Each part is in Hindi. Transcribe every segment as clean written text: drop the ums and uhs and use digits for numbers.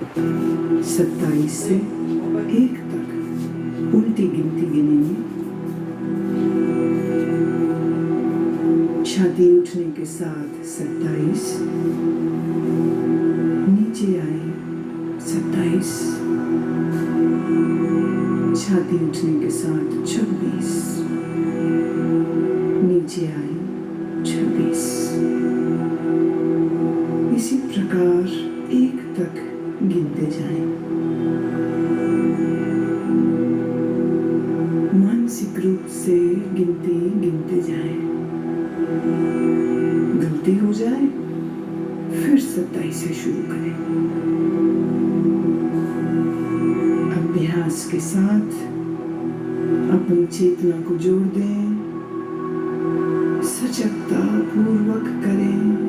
27 से 1 तक उल्टी गिनती गिनेंगे। छाती उठने के साथ 27, नीचे आए 27, छाती उठने के साथ 26, नीचे आए 26। इसी प्रकार 1 तक गिनते जाएं। मानसिक रूप से गिनती गिनते जाएं। गलती हो जाए फिर 27 से शुरू करें। अभ्यास के साथ अपनी चेतना को जोड़ दें, सजगता पूर्वक करें।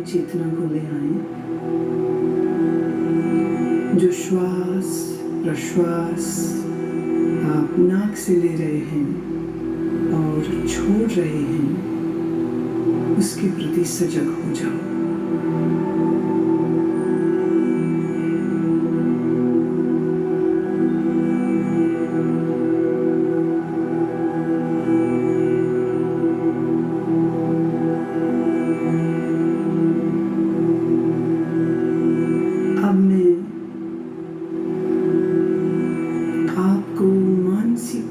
चेतना को ले आए। जो श्वास प्रश्वास आप नाक से ले रहे हैं और छोड़ रहे हैं, उसके प्रति सजग हो जाओ।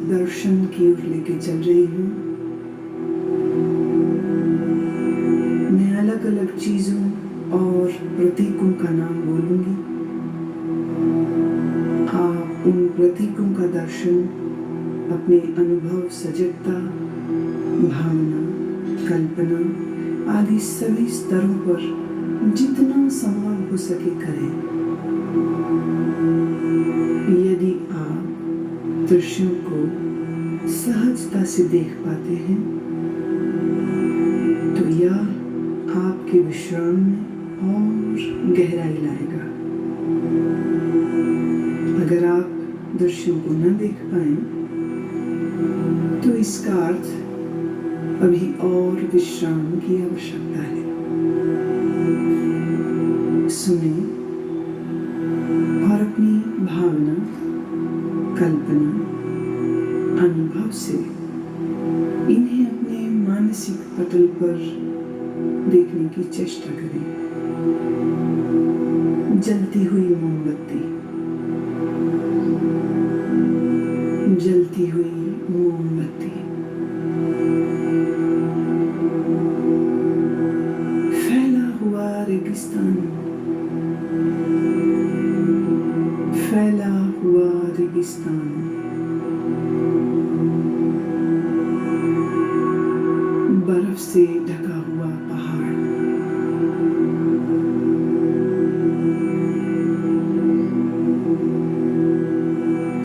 दर्शन की ओर लेके चल रही हूँ। मैं अलग अलग चीजों और प्रतीकों का नाम बोलूंगी। आप उन प्रतीकों का दर्शन अपने अनुभव, सजगता, भावना, कल्पना आदि सभी स्तरों पर जितना संभव हो सके करें। यदि आप दृश्यों को सहजता से देख पाते हैं तो यह आपके विश्राम में और गहराई लाएगा। अगर आप दृश्यों को न देख पाए तो इसका अर्थ अभी और विश्राम की आवश्यकता है। सुने और अपनी भावना, कल्पना, अनुभव से इन्हें अपने मानसिक पटल पर देखने की चेष्टा करें। जलती हुई मोमबत्ती, जलती हुई मोमबत्ती, फैला हुआ रेगिस्तान, फैला हुआ रेगिस्तान, बर्फ से ढका हुआ पहाड़,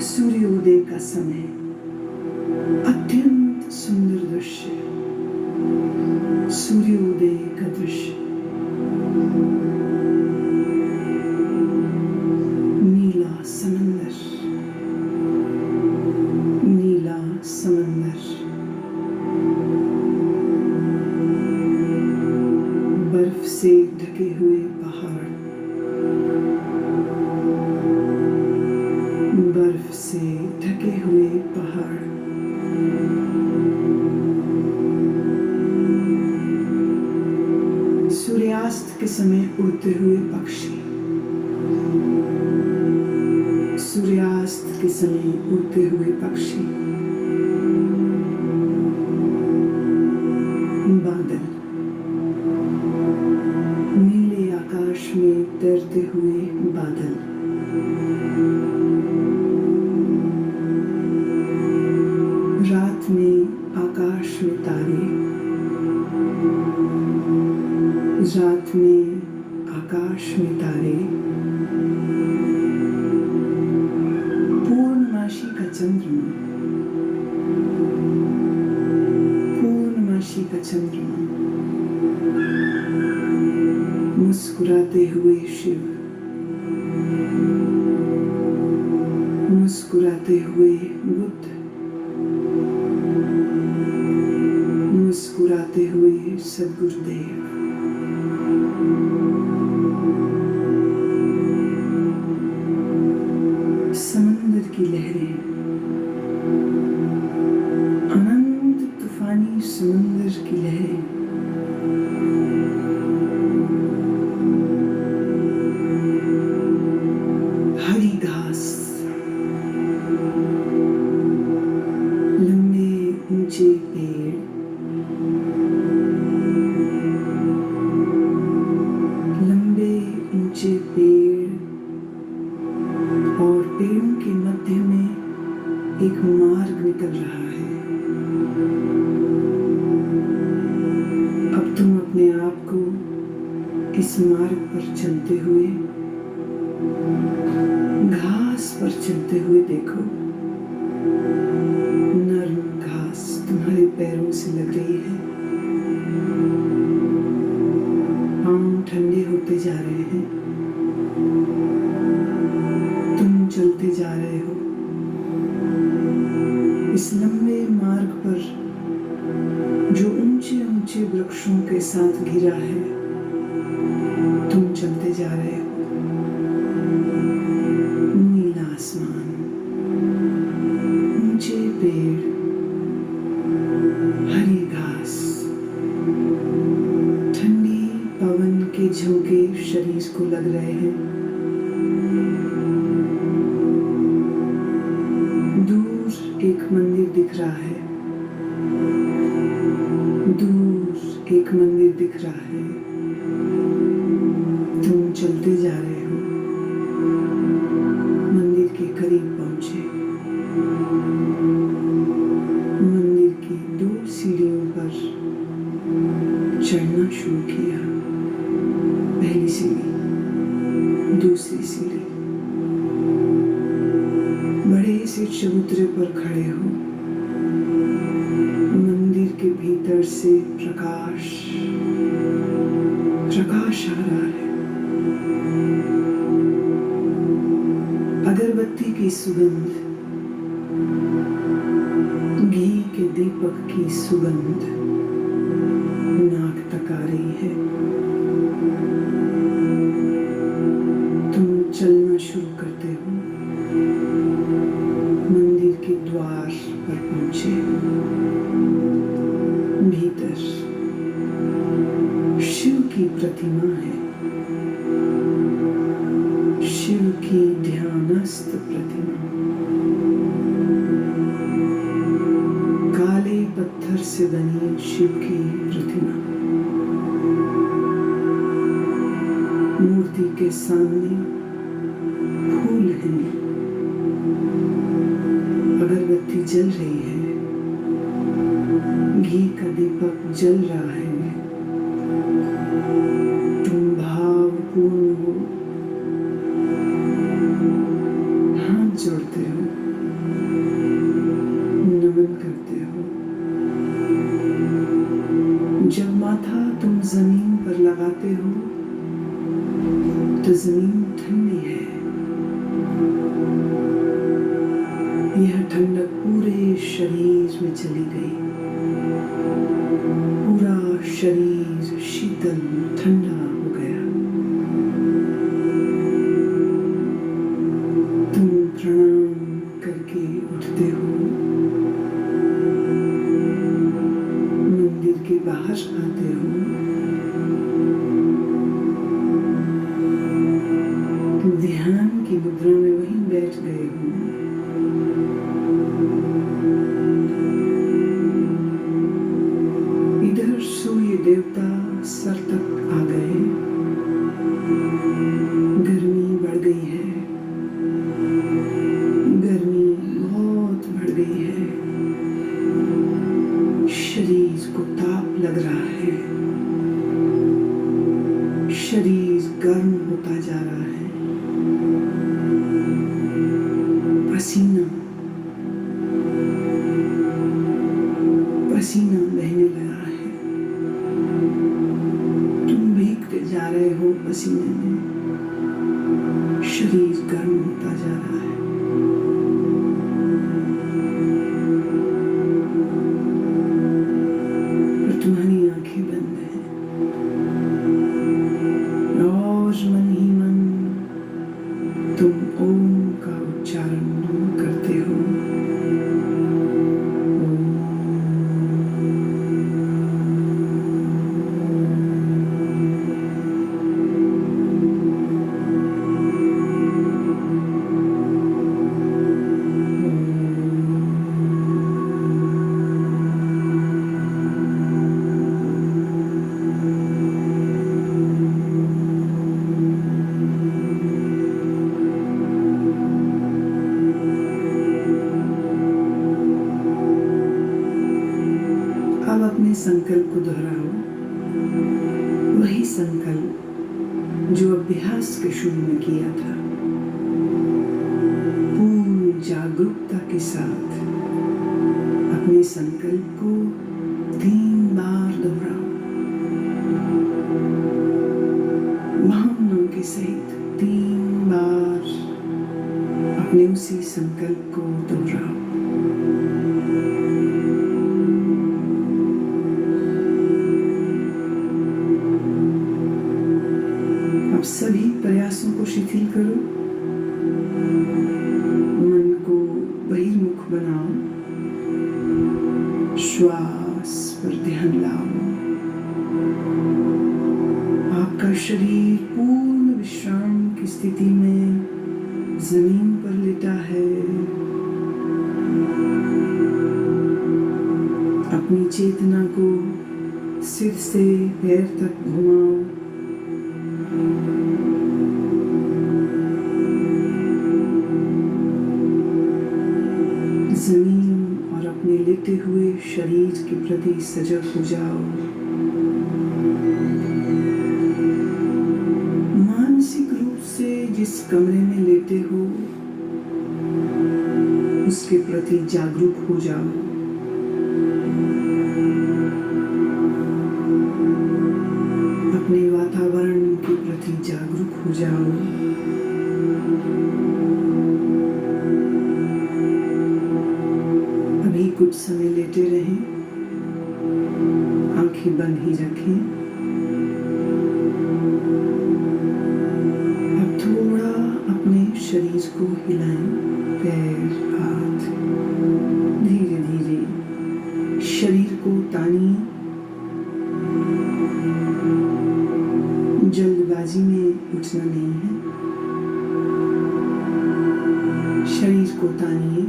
सूर्योदय का समय, अत्यंत सुंदर दृश्य, सूर्योदय का दृश्य, नीला समंदर, नीला समंदर, बर्फ से ढके हुए पहाड़, बर्फ से ढके हुए पहाड़, सूर्यास्त के समय उड़ते हुए पक्षी, सूर्यास्त के समय उड़ते हुए पक्षी, बादल, नीले आकाश में तैरते हुए बादल, रात में आकाश में तारे, रात में आकाश में तारे, पूर्णमासी का चंद्रमा, पूर्णमासी का चंद्रमा, मुस्कुराते हुए शिव, मुस्कुराते हुए बुद्ध, मुस्कुराते हुए सद्गुरुदेव, समंदर की लहरें, अनंत तूफानी समंदर की लहरें, हरी घास, लंबे ऊंचे पेड़, लंबे ऊंचे पेड़ और पेड़ों के मध्य में एक मार्ग निकल रहा है। अब तुम अपने आप को इस मार्ग पर चलते हुए, घास पर चलते हुए देखो। नरम घास तुम्हारे पैरों से लग रही है, पांव ठंडे होते जा रहे हैं, तुम चलते जा रहे हो इस लंबे मार्ग पर जो ऊंचे ऊंचे वृक्षों के साथ घिरा है। तुम चलते जा रहे हो, नीला आसमान, ऊंचे पेड़, हरी घास, ठंडी पवन के झोंके शरीर को लग रहे हैं। दूर एक मंदिर दिख रहा है, दूर एक मंदिर दिख रहा है। तुम चलते जा रहे हो, मंदिर के करीब पहुंचे। मंदिर की 2 सीढ़ियों पर चढ़ना शुरू किया। पहली सीढ़ी, दूसरी सीढ़ी। बड़े से चबूतरे पर खड़े हो। मंदिर के भीतर से प्रकाश प्रकाश आ रहा है। अगरबत्ती की सुगंध, घी के दीपक की सुगंध नाक तक आ रही है। की प्रतिमा है, शिव की ध्यानस्थ प्रतिमा। काले पत्थर से बनी शिव की प्रतिमा मूर्ति के सामने फूल हैं, अगरबत्ती जल रही है, घी का दीपक जल रहा है। तुम भावपूर्ण हो, हाथ जोड़ते हो, नमन करते हो। जब माथा तुम जमीन पर लगाते हो तो जमीन ठंडी है। यह ठंडक पूरे शरीर में चली गई, पूरा शरीर शीतल ठंडा हो गया। तुम प्रणाम करके उठते हो, मंदिर के बाहर आते हो। ध्यान की मुद्रा में वहीं बैठ गए हो। इधर सूर्य देवता सर तक आ गए, गर्मी बढ़ गई है, गर्मी बहुत बढ़ गई है, शरीर को ताप लग रहा है, शरीर गर्म होता जा रहा है, पसीना पसीना बहने लगा है। तुम भीगते जा रहे हो पसीने में, शरीर गर्म होता जा रहा है। और तुम्हारी आंखें बंद हैं और मन ही मन तुम ओम का उच्चारण करते हो। अब अपने संकल्प को दोहराओ, वही संकल्प जो अभ्यास के शुरू में किया था। पूर्ण जागरूकता के साथ अपने संकल्प को 3 बार दोहराओ, भावनाओं के सहित 3 बार अपने उसी संकल्प को दोहराओ। अब सभी प्रयासों को शिथिल करो, मन को बहिर्मुख बनाओ, श्वास पर ध्यान लाओ। आपका शरीर पूर्ण विश्राम की स्थिति में जमीन पर लेटा है। अपनी चेतना को सिर से पैर तक घुमाओ। जमीन और अपने लेटे हुए शरीर के प्रति सजग हो जाओ। मानसिक रूप से जिस कमरे में लेटे हो उसके प्रति जागरूक हो जाओ। अपने वातावरण के प्रति जागरूक हो जाओ। अभी कुछ समय लेटे रहें, आंखें बंद ही रखें। अब थोड़ा अपने शरीर को हिलाएं, पैर, हाथ, धीरे धीरे शरीर को तानिए। उठना नहीं है। शरीर को तानिए।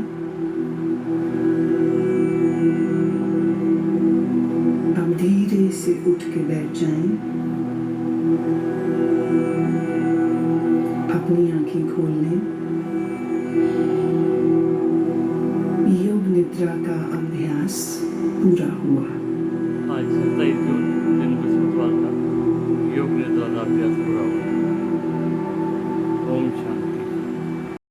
अब धीरे से उठ के बैठ जाएं। अपनी आंखें खोल लें। योग निद्रा का अभ्यास पूरा हुआ। आज 27 जून दिन बृहस्पतिवार का योग निद्रा का अभ्यास पूरा हुआ।